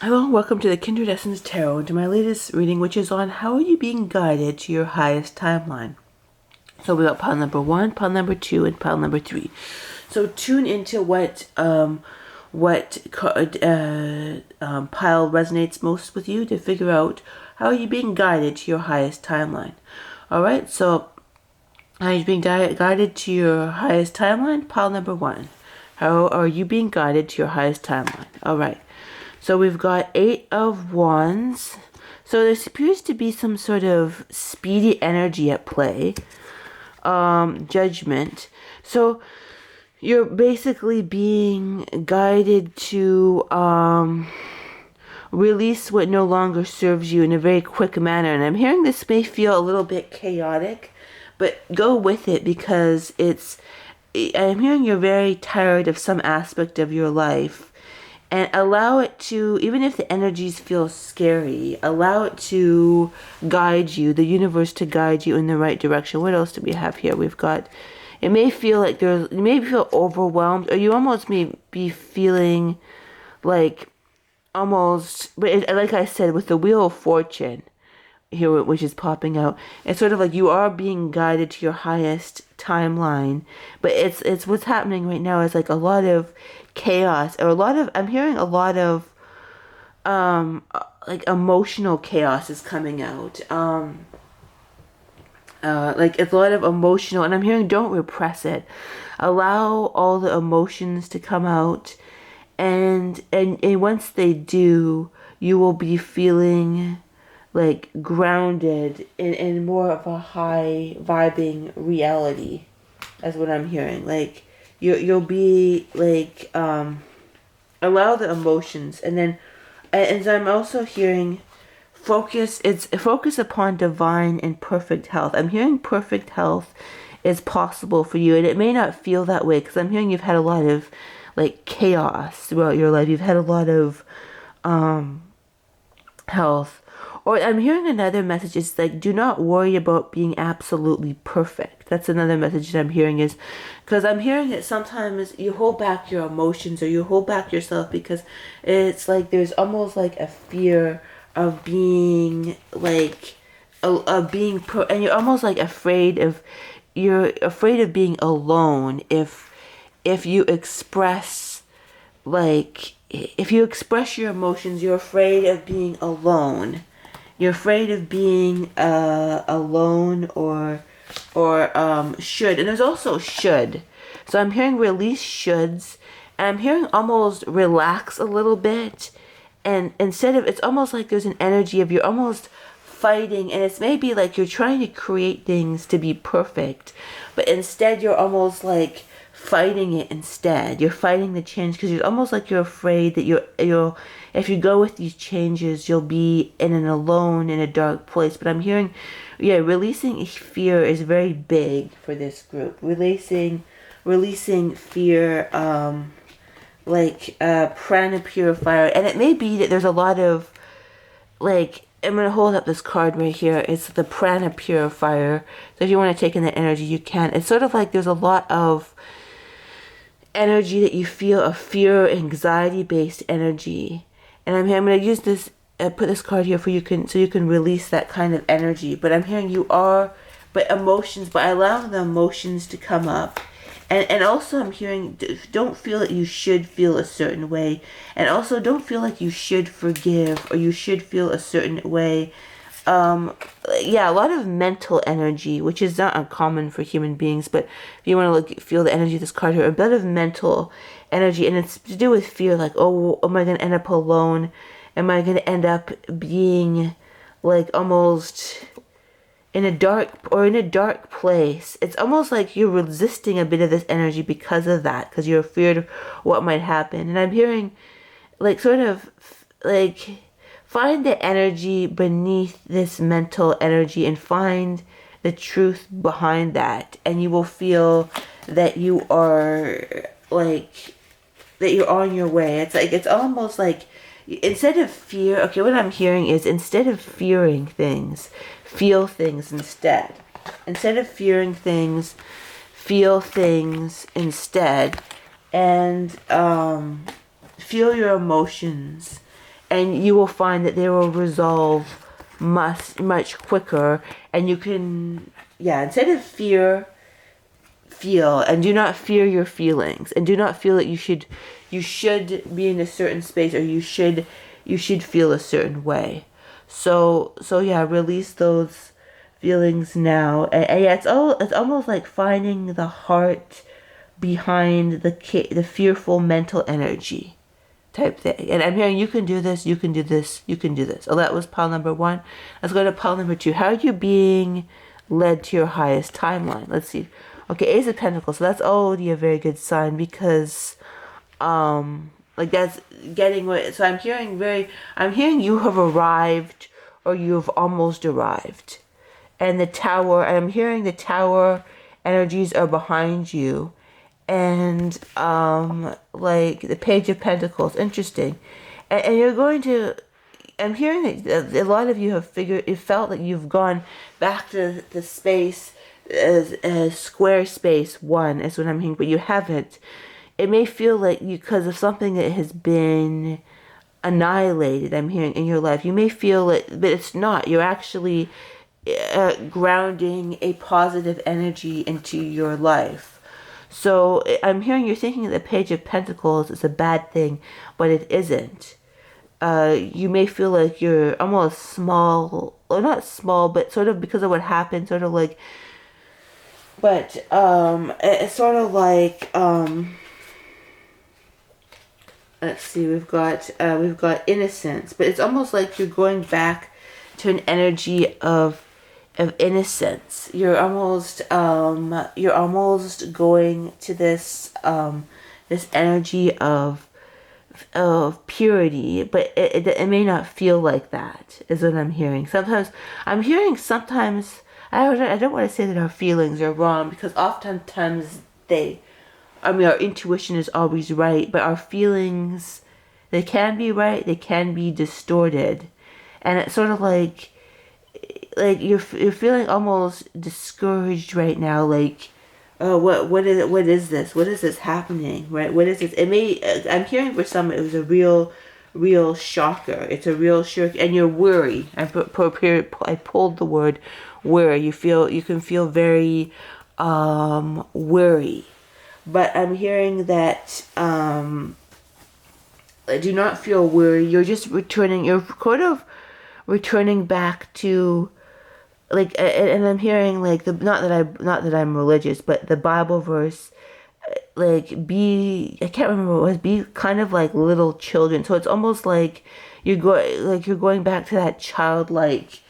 Hello and welcome to the Kindred Essence Tarot and to my latest reading, which is on how are you being guided to your highest timeline. So we got pile number 1, pile number 2, and pile number 3. So tune into what pile resonates most with you to figure out how are you being guided to your highest timeline. All right, so how are you being guided to your highest timeline? Pile number 1. How are you being guided to your highest timeline? All right. So we've got 8 of Wands. So there appears to be some sort of speedy energy at play. Judgment. So you're basically being guided to release what no longer serves you in a very quick manner. And I'm hearing this may feel a little bit chaotic, but go with it because I'm hearing you're very tired of some aspect of your life. And allow it to, even if the energies feel scary, allow it to guide you, the universe to guide you in the right direction. What else do we have here? We've got, it may feel like you may feel overwhelmed, or you almost may be feeling like almost, but like I said, with the Wheel of Fortune here, which is popping out, it's sort of like you are being guided to your highest timeline, but it's what's happening right now is like a lot of chaos, or I'm hearing a lot of like emotional chaos is coming out, like it's a lot of emotional, and I'm hearing don't repress it, allow all the emotions to come out, and once they do, you will be feeling like grounded in more of a high vibing reality, that's what I'm hearing. Like you'll be like allow the emotions, and then and I'm also hearing focus upon divine and perfect health. I'm hearing perfect health is possible for you, and it may not feel that way because I'm hearing you've had a lot of like chaos throughout your life. You've had a lot of health. Or I'm hearing another message is like, do not worry about being absolutely perfect. That's another message that I'm hearing, is because I'm hearing that sometimes you hold back your emotions or you hold back yourself because it's like there's almost like a fear of being like and you're almost like you're afraid of being alone if you express like if you express your emotions, you're afraid of being alone. You're afraid of being alone or should. And there's also should. So I'm hearing release shoulds. And I'm hearing almost relax a little bit. And instead of, it's almost like there's an energy of you're almost fighting. And it's maybe like you're trying to create things to be perfect. But instead you're almost like fighting it instead. You're fighting the change because you're almost like you're afraid that you'll if you go with these changes, you'll be in an alone in a dark place. But I'm hearing, yeah, releasing fear is very big for this group. Releasing fear, like prana purifier, and it may be that there's a lot of like. I'm going to hold up this card right here. It's the prana purifier. So if you want to take in that energy, you can. It's sort of like there's a lot of energy that you feel, a fear, anxiety based energy. And I'm going to use this, put this card here for you so you can release that kind of energy. But I'm hearing but allowing the emotions to come up. And also I'm hearing, don't feel that you should feel a certain way. And also don't feel like you should forgive or you should feel a certain way. Yeah, a lot of mental energy, which is not uncommon for human beings, but if you want to feel the energy of this card here, a bit of mental energy, and it's to do with fear, like, oh, am I going to end up alone? Am I going to end up being like almost in a dark place? It's almost like you're resisting a bit of this energy because of that, because you're afraid of what might happen. And I'm hearing like sort of like find the energy beneath this mental energy and find the truth behind that, and you will feel that you are like that you're on your way. It's like it's almost like instead of fear, okay, what I'm hearing is instead of fearing things, feel things instead. Instead of fearing things, feel things instead, and feel your emotions and you will find that they will resolve much quicker, and you can, yeah, instead of fear, feel, and do not fear your feelings, and do not feel that you should be in a certain space, or you should feel a certain way. So yeah, release those feelings now. And yeah, it's almost like finding the heart behind the fearful mental energy type thing. And I'm hearing you can do this, you can do this, you can do this. Oh, that was pile number 1. Let's go to pile number 2. How are you being led to your highest timeline? Let's see. Okay, Ace of Pentacles. So that's already a very good sign, because like that's getting what, so I'm hearing you have arrived, or you've almost arrived. And the tower, and I'm hearing the tower energies are behind you. And like the Page of Pentacles, interesting. And you're going to, I'm hearing that a lot of you have felt that you've gone back to the space as square space 1 is what I'm hearing, but you haven't. It may feel like you, because of something that has been annihilated, I'm hearing, in your life. You may feel it, but it's not. You're actually grounding a positive energy into your life. So I'm hearing you're thinking that the Page of Pentacles is a bad thing, but it isn't. You may feel like you're almost small, or not small, but sort of because of what happened, sort of like, but it's sort of like, let's see, we've got innocence, but it's almost like you're going back to an energy of innocence. You're almost going to this this energy of purity, but it may not feel like that, is what I'm hearing. Sometimes I don't want to say that our feelings are wrong, because oftentimes our intuition is always right, but our feelings, they can be right, they can be distorted. And it's sort of like you're feeling almost discouraged right now, like, oh, what is this happening, right? What is this? I'm hearing for some it was a real shocker. It's a real shock, and you're worried. I pulled the word worry. You can feel very worry. But I'm hearing that do not feel worried. You're just returning. You're kind of returning back to, like, and I'm hearing like not that I'm religious, but the Bible verse, like, I can't remember what it was. Be kind of like little children. So it's almost like you're going back to that childlike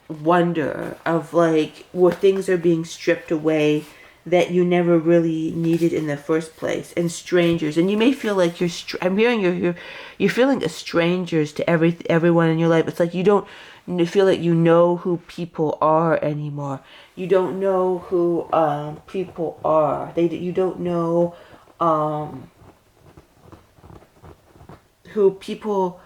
wonder of, like, where things are being stripped away that you never really needed in the first place, and strangers. And you may feel like I'm hearing you're feeling strangers to everyone in your life. It's like you don't feel like you know who people are anymore. You don't know who people are. You don't know who people,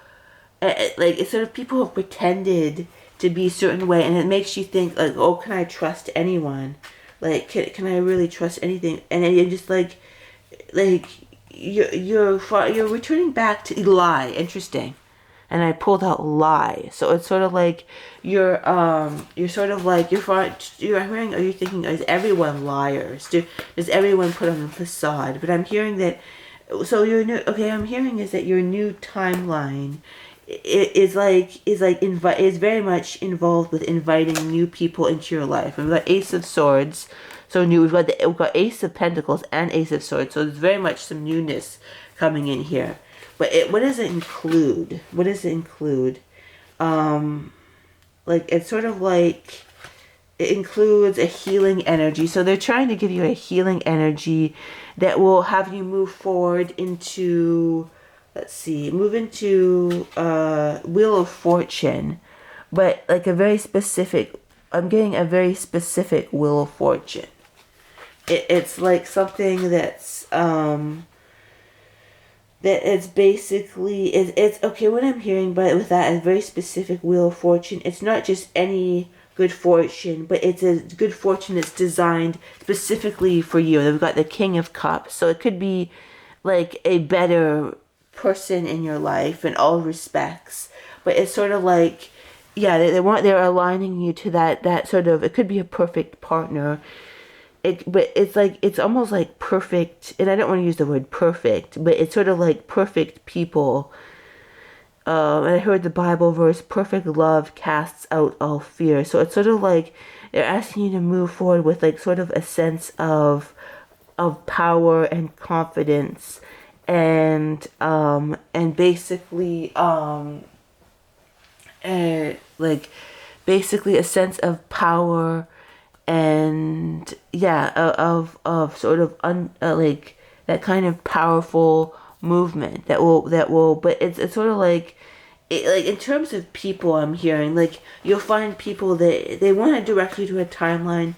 like, it's sort of people have pretended to be a certain way, and it makes you think, like, oh, can I trust anyone? Like, can I really trust anything? And then you're just like you're returning back to lie. Interesting. And I pulled out lie. So it's sort of like you're sort of like you're hearing, are you thinking, is everyone liars? Does everyone put on a facade? But I'm hearing that, so I'm hearing is that your new timeline is very much involved with inviting new people into your life. And we've got Ace of Swords, so new. We've got Ace of Pentacles and Ace of Swords, so there's very much some newness coming in here. But what does it include? What does it include? Like, it's sort of like it includes a healing energy. So they're trying to give you a healing energy that will have you move forward into, move into Wheel of Fortune, but like I'm getting a very specific Wheel of Fortune. It's like something that's that it's basically, it's okay, what I'm hearing, but with that, a very specific Wheel of Fortune, it's not just any good fortune, but it's a good fortune that's designed specifically for you. They've got the King of Cups, so it could be like a better person in your life in all respects, but it's sort of like, yeah, they're aligning you to that sort of, it could be a perfect partner. But it's like, it's almost like perfect, and I don't want to use the word perfect, but it's sort of like perfect people. And I heard the Bible verse, perfect love casts out all fear. So it's sort of like they're asking you to move forward with like sort of a sense of power and confidence, and basically like basically a sense of power, and yeah, of sort of like that kind of powerful movement that will, but it's sort of like, like in terms of people, I'm hearing like you'll find people that they want to direct you to a timeline,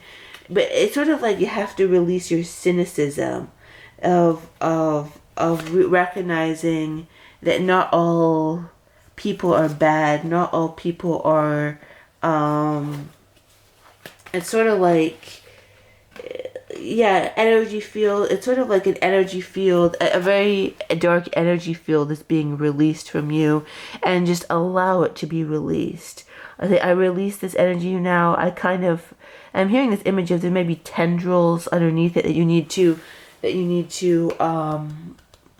but it's sort of like you have to release your cynicism of recognizing that not all people are bad, not all people are it's sort of like, yeah, energy field. It's sort of like an energy field, a very dark energy field is being released from you, and just allow it to be released. I think I release this energy now. I'm hearing this image of there may be tendrils underneath it that you need to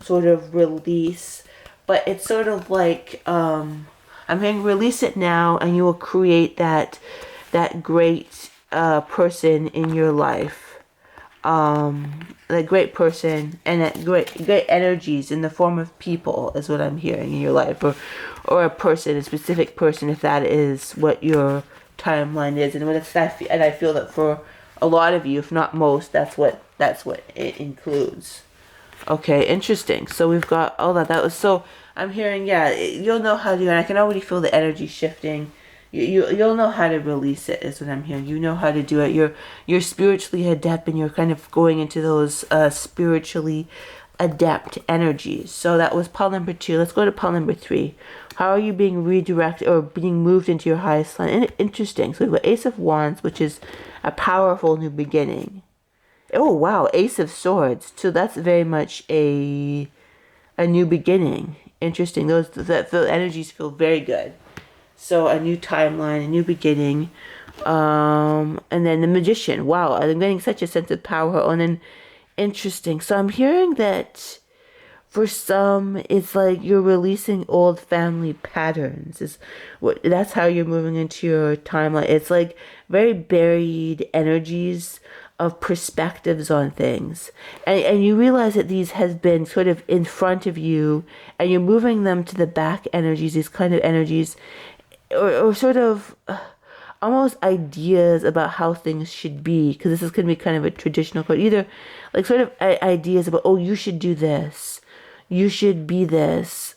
sort of release, but it's sort of like, I'm hearing release it now, and you will create that great person in your life, that great person, and that great energies in the form of people is what I'm hearing in your life, or a person, a specific person, if that is what your timeline is, and what it's that, and I feel that for a lot of you, if not most, that's what it includes. Okay, interesting. So we've got all that. That was so. I'm hearing, yeah, you'll know how to, and I can already feel the energy shifting. You'll know how to release it, is what I'm hearing. You know how to do it. You're spiritually adept, and you're kind of going into those spiritually adept energies. So that was pile number 2. Let's go to pile number 3. How are you being redirected or being moved into your highest line? And interesting. So we've got Ace of Wands, which is a powerful new beginning. Oh wow, Ace of Swords. So that's very much a new beginning. Interesting. The energies feel very good. So a new timeline, a new beginning. And then the Magician. Wow, I'm getting such a sense of power. And then interesting. So I'm hearing that for some, it's like you're releasing old family patterns. That's how you're moving into your timeline. It's like very buried energies of perspectives on things, and you realize that these has been sort of in front of you, and you're moving them to the back energies, these kind of energies, or sort of almost ideas about how things should be, because this is going to be kind of a traditional code, either like sort of ideas about, oh, you should do this, you should be this,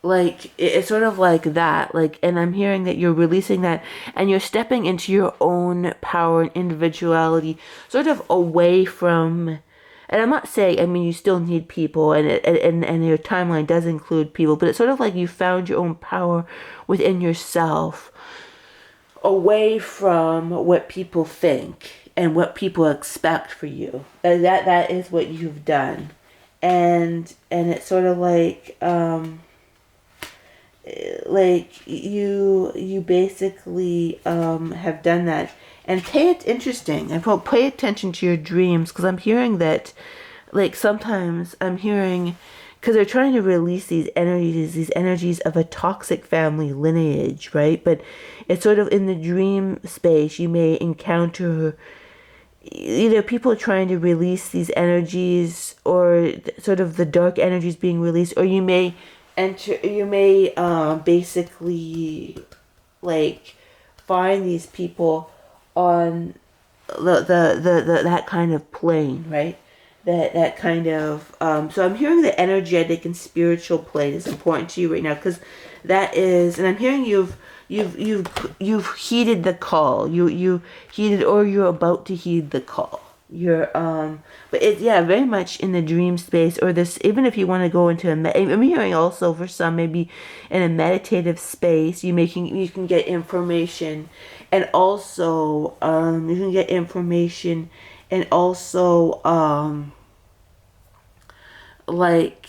like it's sort of like that, like, and I'm hearing that you're releasing that, and you're stepping into your own power and individuality, sort of away from, and I'm not saying, I mean, you still need people, and your timeline does include people, but it's sort of like you found your own power within yourself, away from what people think and what people expect for you. That is what you've done, and it's sort of like you basically have done that. And interesting, and pay attention to your dreams, because I'm hearing that, like, sometimes I'm hearing, because they're trying to release these energies of a toxic family lineage, right? But it's sort of in the dream space, you may encounter either people trying to release these energies, or sort of the dark energies being released, or you may basically like find these people on the that kind of plane, right? That kind of so I'm hearing the energetic and spiritual plane is important to you right now, because that is, and I'm hearing you've heeded the call, you heeded, or you're about to heed the call. You're but it's, yeah, very much in the dream space, or this, even if you want to go into I'm hearing also for some maybe in a meditative space, you can get information, and also you can get information, and also like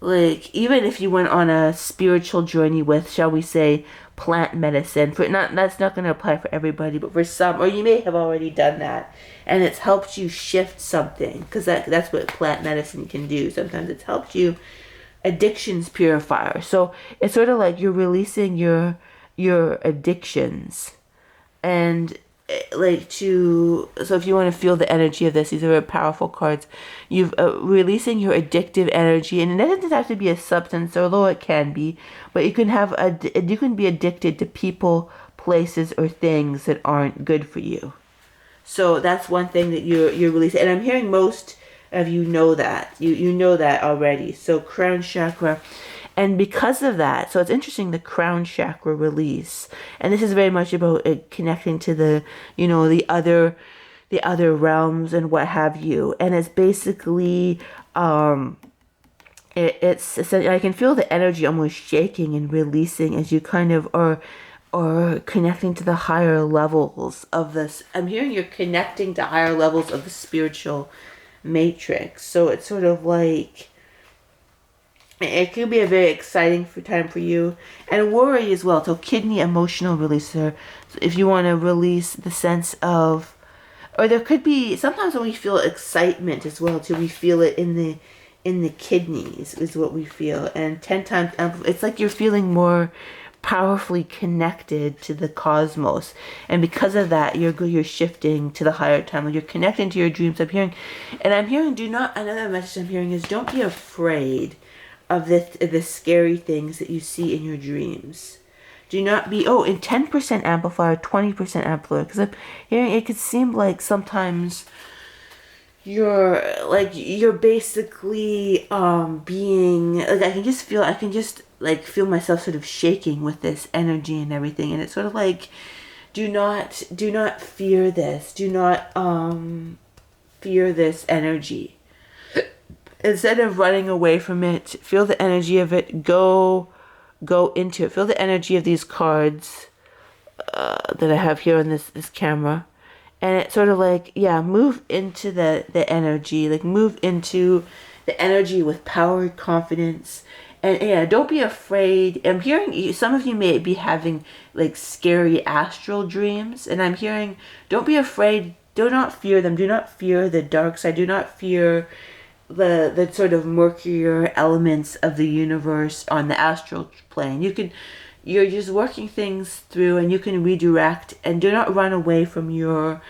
even if you went on a spiritual journey with, shall we say, plant medicine, for not, that's not going to apply for everybody, but for some, or you may have already done that and it's helped you shift something, because that's what plant medicine can do. Sometimes it's helped you, addictions purifier. So it's sort of like you're releasing your addictions. And like to, so if you want to feel the energy of this, these are very powerful cards. You've releasing your addictive energy, and it doesn't have to be a substance, although it can be, but you can have you can be addicted to people, places, or things that aren't good for you. So that's one thing that you're releasing, and I'm hearing most of you know that. You know that already. So crown chakra. And because of that, so it's interesting, the crown chakra release. And this is very much about connecting to the, the other realms and what have you. And it's basically it's I can feel the energy almost shaking and releasing as you kind of are or connecting to the higher levels of this. I'm hearing you're connecting to higher levels of the spiritual matrix. So it's sort of like, it could be a very exciting time for you. And worry as well. So kidney emotional releaser. So if you want to release the sense of, or there could be, sometimes when we feel excitement as well too, we feel it in the kidneys is what we feel. And 10 times, it's like you're feeling more powerfully connected to the cosmos, and because of that you're shifting to the higher time. You're connecting to your dreams. I'm hearing do not, another message I'm hearing is, don't be afraid of the scary things that you see in your dreams. Do not be in 10% amplifier, 20% amplifier, because I'm hearing it could seem like sometimes you're basically being like, I can just feel myself sort of shaking with this energy and everything. And it's sort of like, do not fear this. Do not fear this energy. Instead of running away from it, feel the energy of it. Go into it. Feel the energy of these cards that I have here on this camera. And it's sort of like, move into the energy. Like, move into the energy with power, confidence. And don't be afraid. I'm hearing some of you may be having like scary astral dreams. And I'm hearing, don't be afraid. Do not fear them. Do not fear the dark side. Do not fear the sort of murkier elements of the universe on the astral plane. You're just working things through, and you can redirect, and do not run away from your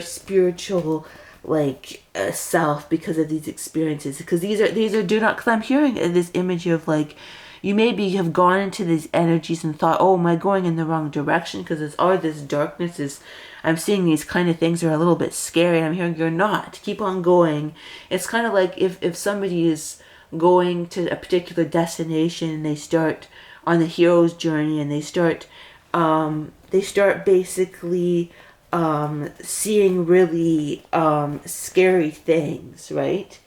spiritual self because of these experiences, because these are do not, because I'm hearing this image of like, you maybe have gone into these energies and thought, oh, am I going in the wrong direction, because it's all this darkness is, I'm seeing these kind of things are a little bit scary. And I'm hearing you're not, keep on going. It's kind of like if somebody is going to a particular destination and they start on the hero's journey, and they start basically seeing really scary things, right?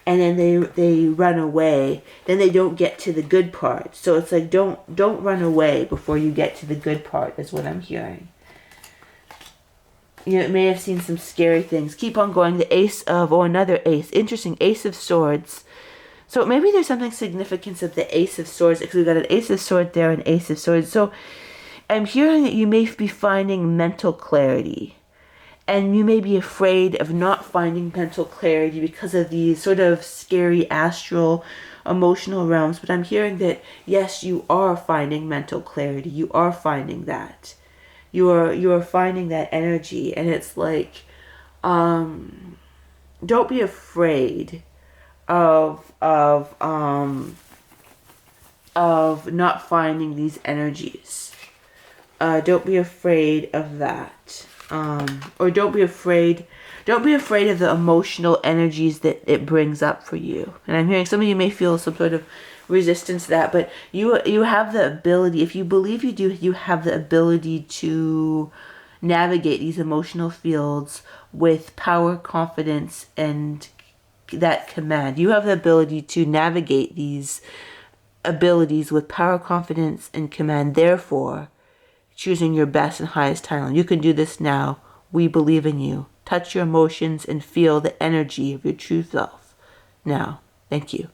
And then they run away. Then they don't get to the good part. So it's like, don't run away before you get to the good part, is what I'm hearing. You may have seen some scary things. Keep on going. The ace of, another ace. Interesting. Ace of Swords. So maybe there's something significant of the Ace of Swords, because we've got an Ace of Swords there and Ace of Swords. So I'm hearing that you may be finding mental clarity. And you may be afraid of not finding mental clarity because of these sort of scary astral emotional realms. But I'm hearing that, yes, you are finding mental clarity. You are finding that. You are finding that energy. And it's like, don't be afraid of not finding these energies. Don't be afraid of that. Or don't be afraid of the emotional energies that it brings up for you. And I'm hearing some of you may feel some sort of resistance to that, but you have the ability, if you believe you do, you have the ability to navigate these emotional fields with power, confidence, and that command. You have the ability to navigate these abilities with power, confidence, and command. Therefore, choosing your best and highest talent. You can do this now. We believe in you. touch your emotions and feel the energy of your true self now. Thank you.